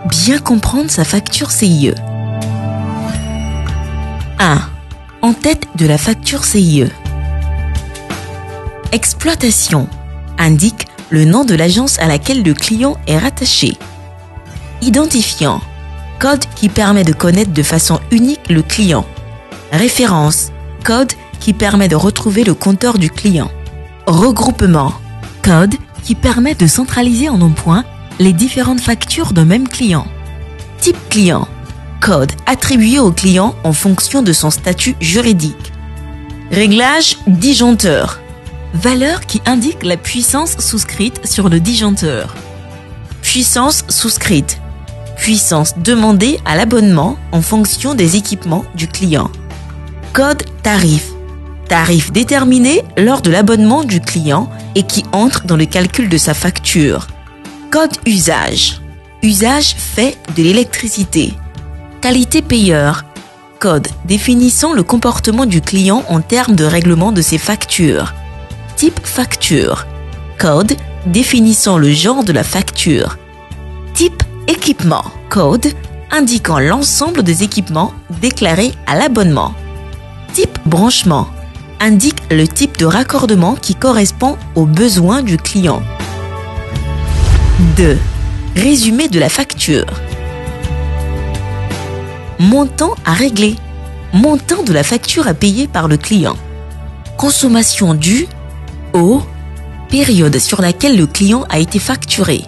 Bien comprendre sa facture CIE. 1. En tête de la facture CIE. Exploitation indique le nom de l'agence à laquelle le client est rattaché. Identifiant, code qui permet de connaître de façon unique le client. Référence, code qui permet de retrouver le compteur du client. Regroupement, code qui permet de centraliser en un point les différentes factures d'un même client. Type client, code attribué au client en fonction de son statut juridique. Réglage disjoncteur, valeur qui indique la puissance souscrite sur le disjoncteur. Puissance souscrite, puissance demandée à l'abonnement en fonction des équipements du client. Code tarif, tarif déterminé lors de l'abonnement du client et qui entre dans le calcul de sa facture. Code usage, usage fait de l'électricité. Qualité payeur, code définissant le comportement du client en termes de règlement de ses factures. Type facture, code définissant le genre de la facture. Type équipement, code indiquant l'ensemble des équipements déclarés à l'abonnement. Type branchement, indique le type de raccordement qui correspond aux besoins du client. 2. Résumé de la facture. Montant à régler, montant de la facture à payer par le client. Consommation due au période sur laquelle le client a été facturé.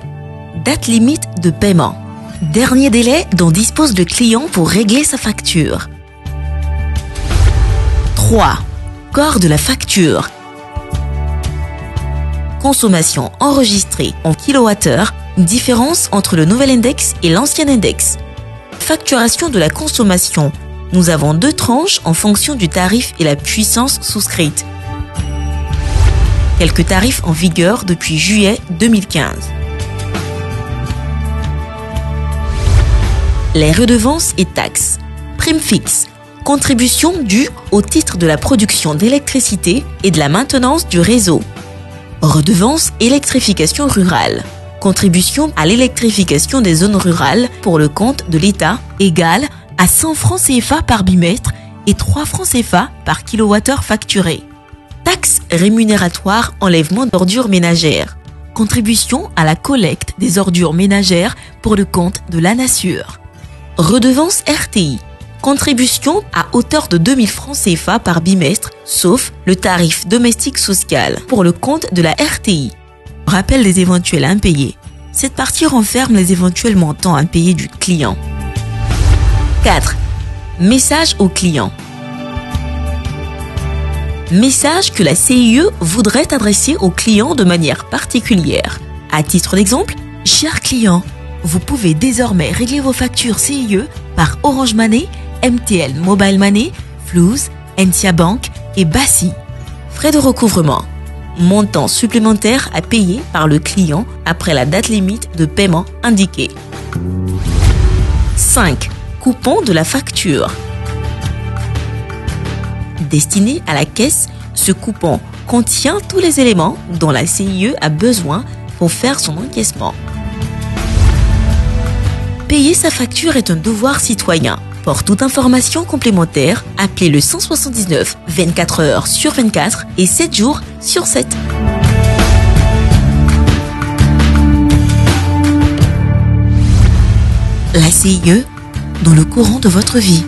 Date limite de paiement. Dernier délai dont dispose le client pour régler sa facture. 3. Corps de la facture. Consommation enregistrée en kilowattheure, différence entre le nouvel index et l'ancien index. Facturation de la consommation. Nous avons 2 tranches en fonction du tarif et la puissance souscrite. Quelques tarifs en vigueur depuis juillet 2015. Les redevances et taxes. Prime fixe. Contribution due au titre de la production d'électricité et de la maintenance du réseau. Redevance électrification rurale. Contribution à l'électrification des zones rurales pour le compte de l'État égale à 100 francs CFA par bimestre et 3 francs CFA par kilowattheure facturé. Taxe rémunératoire enlèvement d'ordures ménagères. Contribution à la collecte des ordures ménagères pour le compte de l'ANASUR. Redevance RTI. Contribution à hauteur de 2000 francs CFA par bimestre, sauf le tarif domestique social pour le compte de la RTI. Rappel des éventuels impayés. Cette partie renferme les éventuels montants impayés du client. 4. Message au client. Message que la CIE voudrait adresser au client de manière particulière. À titre d'exemple, cher client, vous pouvez désormais régler vos factures CIE par Orange Money, MTN Mobile Money, Flouz, NCA Bank et Bassi. Frais de recouvrement. Montant supplémentaire à payer par le client après la date limite de paiement indiquée. 5. Coupon de la facture. Destiné à la caisse, ce coupon contient tous les éléments dont la CIE a besoin pour faire son encaissement. Payer sa facture est un devoir citoyen. Pour toute information complémentaire, appelez le 179 24 heures sur 24 et 7 jours sur 7. La CIE dans le courant de votre vie.